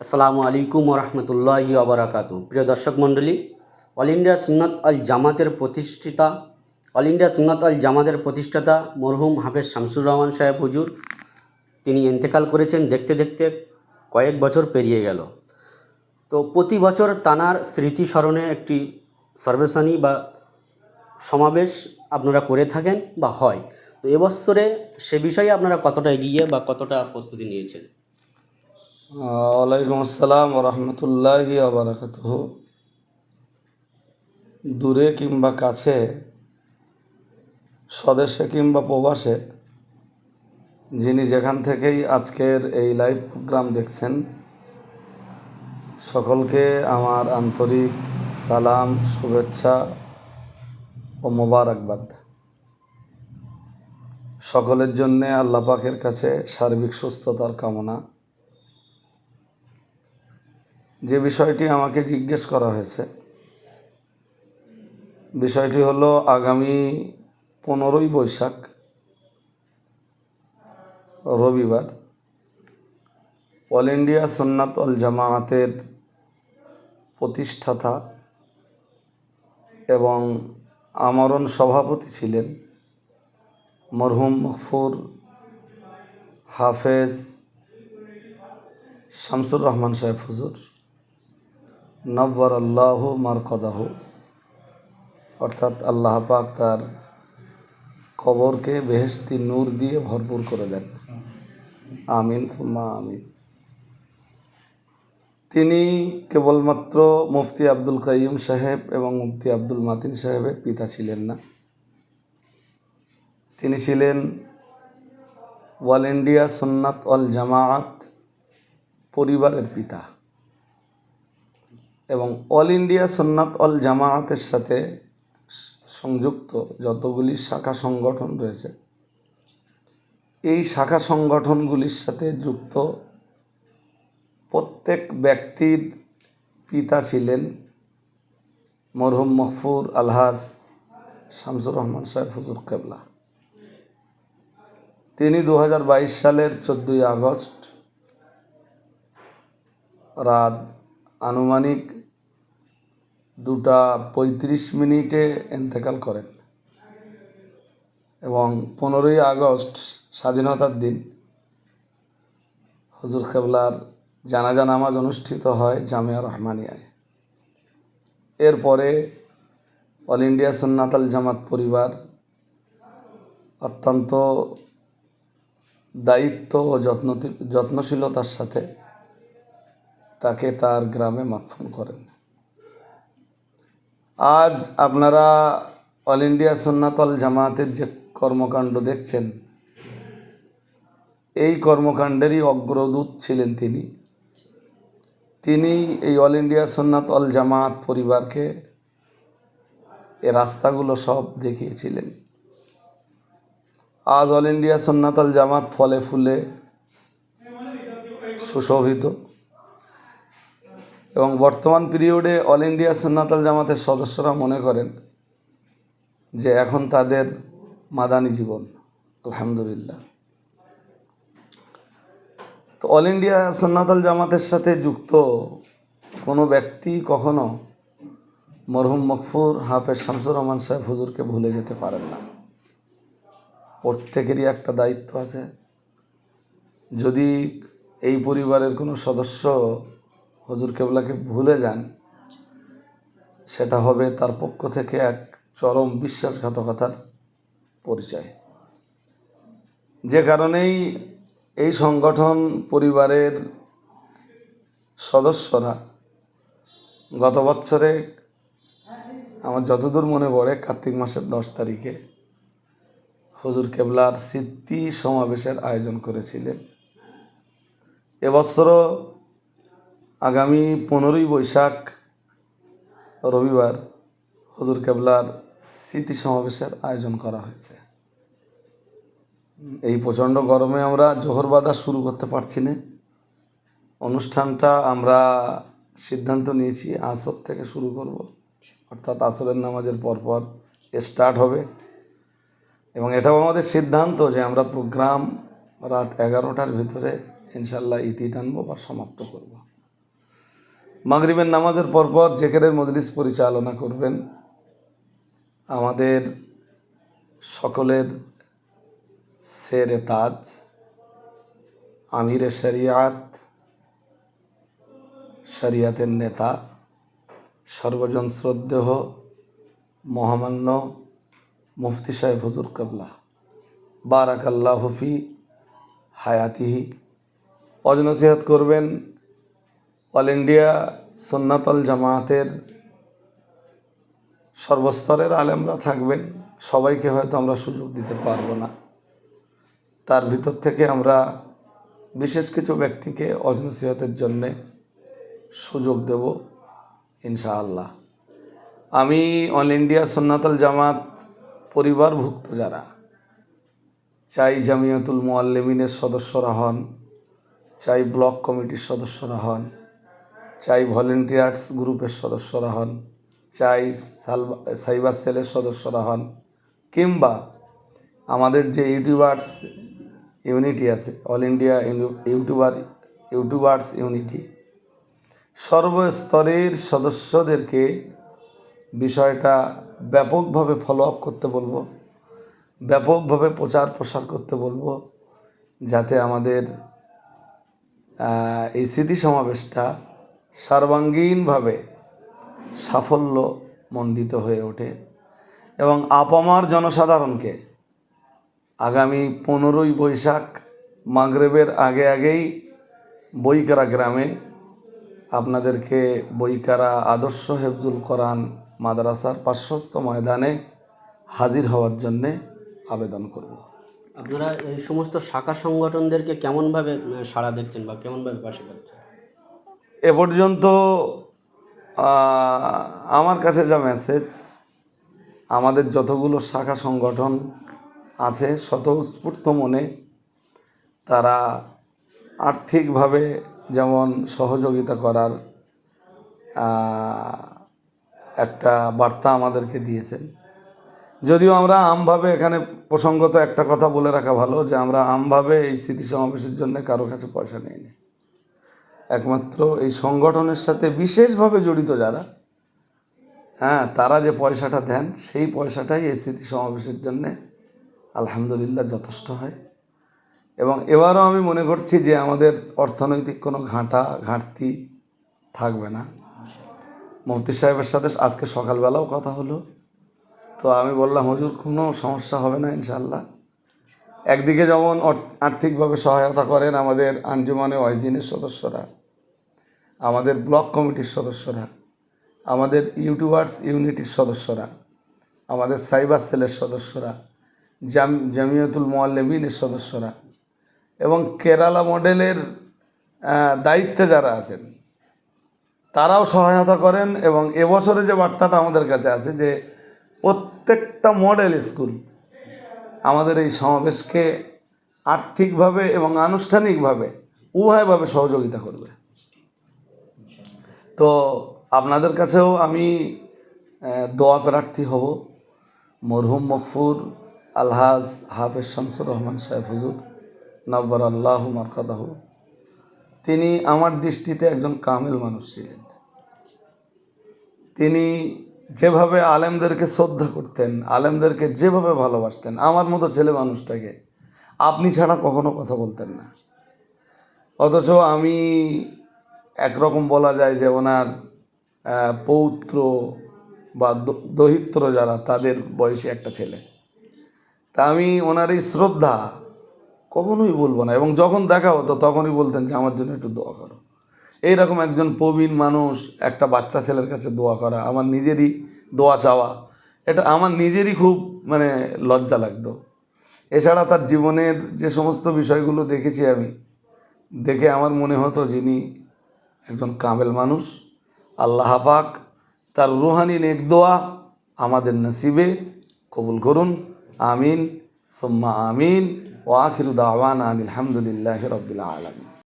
আসসালামু আলাইকুম রহমতুল্লাহি ওবরাকাতু। প্রিয় দর্শক মণ্ডলী, অল ইন্ডিয়া সুন্নাত আল জামাতের প্রতিষ্ঠাতা মরহুম হাফেজ শামসুর রহমান সাহেব হুজুর তিনি ইন্তেকাল করেছেন দেখতে দেখতে কয়েক বছর পেরিয়ে গেল। তো প্রতি বছর তানার স্মৃতি স্মরণে একটি সর্বসানি বা সমাবেশ আপনারা করে থাকেন বা হয়। তো এবছরে সে বিষয়ে আপনারা কতটা এগিয়ে বা কতটা প্রস্তুতি নিয়েছেন? ওয়ালাইকুম আসসালাম রহমতুল্লাহি ওবরাকাতুহ। দূরে কিংবা কাছে, স্বদেশে কিংবা প্রবাসে, যিনি যেখান থেকেই আজকের এই লাইভ প্রোগ্রাম দেখছেন, সকলকে আমার আন্তরিক সালাম, শুভেচ্ছা ও মোবারকবাদ। সকলের জন্যে আল্লাহ পাকের কাছে সার্বিক সুস্থতার কামনা। যে বিষয়টি আমাকে জিজ্ঞেস করা হয়েছে, বিষয়টি হলো আগামী 15ই বৈশাখ রবিবার অল ইন্ডিয়া সুন্নাত ওয়াল জামায়াতের প্রতিষ্ঠাতা এবং আমরণ সভাপতি ছিলেন মরহুম মগফুর হাফেজ শামসুর রহমান সাহেব হুজুর নব্বরাল্লাহু মারকদাহু, অর্থাৎ আল্লাহ পাক তার কবরকে বেহেশতি নূর দিয়ে ভরপুর করে দেন। আমিন সুম্মা আমিন। তিনি কেবলমাত্র মুফতি আব্দুল কাইয়ুম সাহেব এবং মুফতি আব্দুল মাতিন সাহেবের পিতা ছিলেন না, তিনি ছিলেন অল ইন্ডিয়া সুন্নাত ওয়াল জামায়াত পরিবারের পিতা এবং অল ইন্ডিয়া সুন্নাত ওয়াল জামায়াতের সাথে সংযুক্ত যতগুলি শাখা সংগঠন রয়েছে, এই শাখা সংগঠনগুলির সাথে যুক্ত প্রত্যেক ব্যক্তির পিতা ছিলেন মরহুম মগফুর আলহাজ শামসুর রহমান সাহেব হুজুর কেবলা। তিনি 2022 সালের 14ই আগস্ট রাত আনুমানিক 2:35 ইন্তেকাল করেন এবং 15ই আগস্ট স্বাধীনতার দিন হুজুর কেবলার জানাজা নামাজ অনুষ্ঠিত হয় জামিয়া রহমানিয়ায়। এরপরে অল ইন্ডিয়া সুন্নাত আল জামাত পরিবার অত্যন্ত দায়িত্ব ও যত্নশীলতার সাথে তাকে তার গ্রামে মাফন করেন। আজ আপনারা অল ইন্ডিয়া সুন্নাত ওয়াল জামায়াতের যে কর্মকাণ্ড দেখছেন, এই কর্মকাণ্ডেরই অগ্রদূত ছিলেন তিনি এই অল ইন্ডিয়া সুন্নাত ওয়াল জামায়াত পরিবারকে এ রাস্তাগুলো সব দেখিয়েছিলেন। আজ অল ইন্ডিয়া সুন্নাত ওয়াল জামাত ফলে ফুলে সুশোভিত এবং বর্তমান পিরিয়ডে অল ইন্ডিয়া সুন্নাত ওয়াল জামাতের সদস্যরা মনে করেন যে এখন তাদের মাদানী জীবন, আলহামদুলিল্লাহ। তো অল ইন্ডিয়া সুন্নাত ওয়াল জামাতের সাথে যুক্ত কোনো ব্যক্তি কখনো মরহুম মগফুর হাফেজ শামসুর রহমান সাহেব হুজুরকে ভুলে যেতে পারেন না। প্রত্যেকেরই একটা দায়িত্ব আছে। যদি এই পরিবারের কোনো সদস্য হুজুর কেবলাকে ভুলে যান, সেটা হবে তার পক্ষ থেকে এক চরম বিশ্বাসঘাতকতার পরিচয়। যে কারণেই এই সংগঠন পরিবারের সদস্যরা গত বছরে, আমার যতদূর মনে পড়ে, কার্তিক মাসের 10 তারিখে হুজুর কেবলার স্মৃতি সমাবেশের আয়োজন করেছিলেন। এবছরও আগামী 15ই বৈশাখ রবিবার হুজুর কেবলার স্মৃতি সমাবেশের আয়োজন করা হয়েছে। এই প্রচণ্ড গরমে আমরা জোহর বাদা শুরু করতে পারছি না। অনুষ্ঠানটা আমরা সিদ্ধান্ত নিয়েছি আসর থেকে শুরু করব, অর্থাৎ আসরের নামাজের পরপর স্টার্ট হবে এবং এটাও আমাদের সিদ্ধান্ত যে আমরা প্রোগ্রাম রাত 11টার ভিতরে ইনশাল্লাহ ইতি টানবো বা সমাপ্ত করব। মাগরিবের নামাজের পরপর জিকিরের মজলিস পরিচালনা করবেন আমাদের সকলের সেরে তাজ, আমিরে শরিয়াত, শরিয়াতের নেতা, সর্বজন শ্রদ্ধেয় মহামান্য মুফতি সাহেব হুজুর কেবলা বারাকাল্লাহু ফি হায়াতিহি। ওয়াজ নসিহত করবেন অল ইন্ডিয়া সুন্নাতুল জামায়াতের সর্বস্তরের আলেমরা থাকবেন। সবাইকে হয়তো আমরা সুযোগ দিতে পারবো না, তার ভিতর থেকে আমরা বিশেষ কিছু ব্যক্তিকে ওয়াজ নসিহতের জন্যে সুযোগ দেব ইনশাআল্লাহ। আমি অল ইন্ডিয়া সুন্নাতুল জামাত পরিবারভুক্ত যারা, চাই জামিয়াতুল মুআল্লিমিনের সদস্যরা হন, চাই ব্লক কমিটির সদস্যরা হন, চাই ভলেন্টিয়ার্স গ্রুপের সদস্যরা হন, চাই সাইবার সেলের সদস্যরা হন, কিংবা আমাদের যে ইউটিউবার্স ইউনিটি আছে, অল ইন্ডিয়া ইউটিউবার্স ইউনিটি, সর্বস্তরের সদস্যদেরকে বিষয়টা ব্যাপকভাবে ফলো আপ করতে বলবো, ব্যাপকভাবে প্রচার প্রসার করতে বলবো, যাতে আমাদের এই স্মৃতি সমাবেশটা সর্বাঙ্গীনভাবে সাফল্যমণ্ডিত হয়ে ওঠে এবং আপামার জনসাধারণকে আগামী 15ই বৈশাখ মাগরিবের আগেই বইকারা গ্রামে আপনাদেরকে বইকারা আদর্শ হেফজুল কোরআন মাদ্রাসার পার্শ্বস্থ ময়দানে হাজির হওয়ার জন্যে আবেদন করব। আপনারা এই সমস্ত শাখা সংগঠনদেরকে কেমনভাবে সাড়া দেখছেন বা কেমনভাবে পাশে পাচ্ছেন? এ পর্যন্ত আমার কাছে যা মেসেজ, আমাদের যতগুলো শাখা সংগঠন আছে স্বতঃস্ফূর্ত মনে তারা আর্থিকভাবে যেমন সহযোগিতা করার একটা বার্তা আমাদেরকে দিয়েছেন। যদিও আমরা আমভাবে, এখানে প্রসঙ্গত একটা কথা বলে রাখা ভালো যে আমরা আমভাবে এই স্মৃতি সমাবেশের জন্য কারো কাছে পয়সা নিইনি। একমাত্র এই সংগঠনের সাথে বিশেষভাবে জড়িত যারা, তারা যে পয়সাটা দেন সেই পয়সাটাই এই স্মৃতি সমাবেশের জন্যে আলহামদুলিল্লাহ যথেষ্ট হয়। এবং এবারও আমি মনে করছি যে আমাদের অর্থনৈতিক কোনো ঘাটতি থাকবে না। মুফতি সাহেবের সাথে আজকে সকালবেলাও কথা হলো, তো আমি বললাম হুজুর কোনো সমস্যা হবে না ইনশাআল্লাহ। একদিকে যেমন আর্থিকভাবে সহায়তা করেন আমাদের আঞ্জুমানে ওয়াইজিনের সদস্যরা, আমাদের ব্লক কমিটির সদস্যরা, আমাদের ইউটিউবার্স ইউনিটির সদস্যরা, আমাদের সাইবার সেলের সদস্যরা, জামিয়াতুল মুআল্লিমিনের সদস্যরা এবং কেরালা মডেলের দায়িত্বে যারা আছেন তারাও সহায়তা করেন। এবং এবছরে যে বার্তাটা আমাদের কাছে আছে যে প্রত্যেকটা মডেল স্কুল আমাদের এই সমাবেশকে আর্থিকভাবে এবং আনুষ্ঠানিকভাবে উভয়ভাবে সহযোগিতা করবে। তো আপনাদের কাছেও আমি দোয়া প্রার্থী হব। মরহুম মকফুর আলহাজ হাফেজ শামসুর রহমান সাহেব হুজুর নব্বর আল্লাহ মারকাদাহু, তিনি আমার দৃষ্টিতে একজন কামেল মানুষ ছিলেন। তিনি যেভাবে আলেমদেরকে শ্রদ্ধা করতেন, আলেমদেরকে যেভাবে ভালোবাসতেন, আমার মতো ছেলে মানুষটাকে আপনি ছাড়া কখনো কথা বলতেন না। অথচ আমি একরকম বলা যায় যে ওনার পৌত্র বা দহিত্র যারা, তাদের বয়সী একটা ছেলে। তা আমি ওনার এই শ্রদ্ধা কখনোই বলবো না, এবং যখন দেখা হতো তখনই বলতেন যে আমার জন্য একটু দোয়া করো। এইরকম একজন প্রবীণ মানুষ একটা বাচ্চা ছেলের কাছে দোয়া করা, আমার নিজেরই দোয়া চাওয়া, এটা আমার নিজেরই খুব লজ্জা লাগতো। এছাড়া তার জীবনের যে সমস্ত বিষয়গুলো দেখেছি আমি, দেখে আমার মনে হতো যিনি একজন কামেল মানুষ। আল্লাহ পাক তার রুহানি নেক দোয়া আমাদের নসিবে কবুল করুন, আমিন সুম্মা আমিন। ওয়া আখিরু দাওয়ানা আলহামদুলিল্লাহি রাব্বিল আলামিন।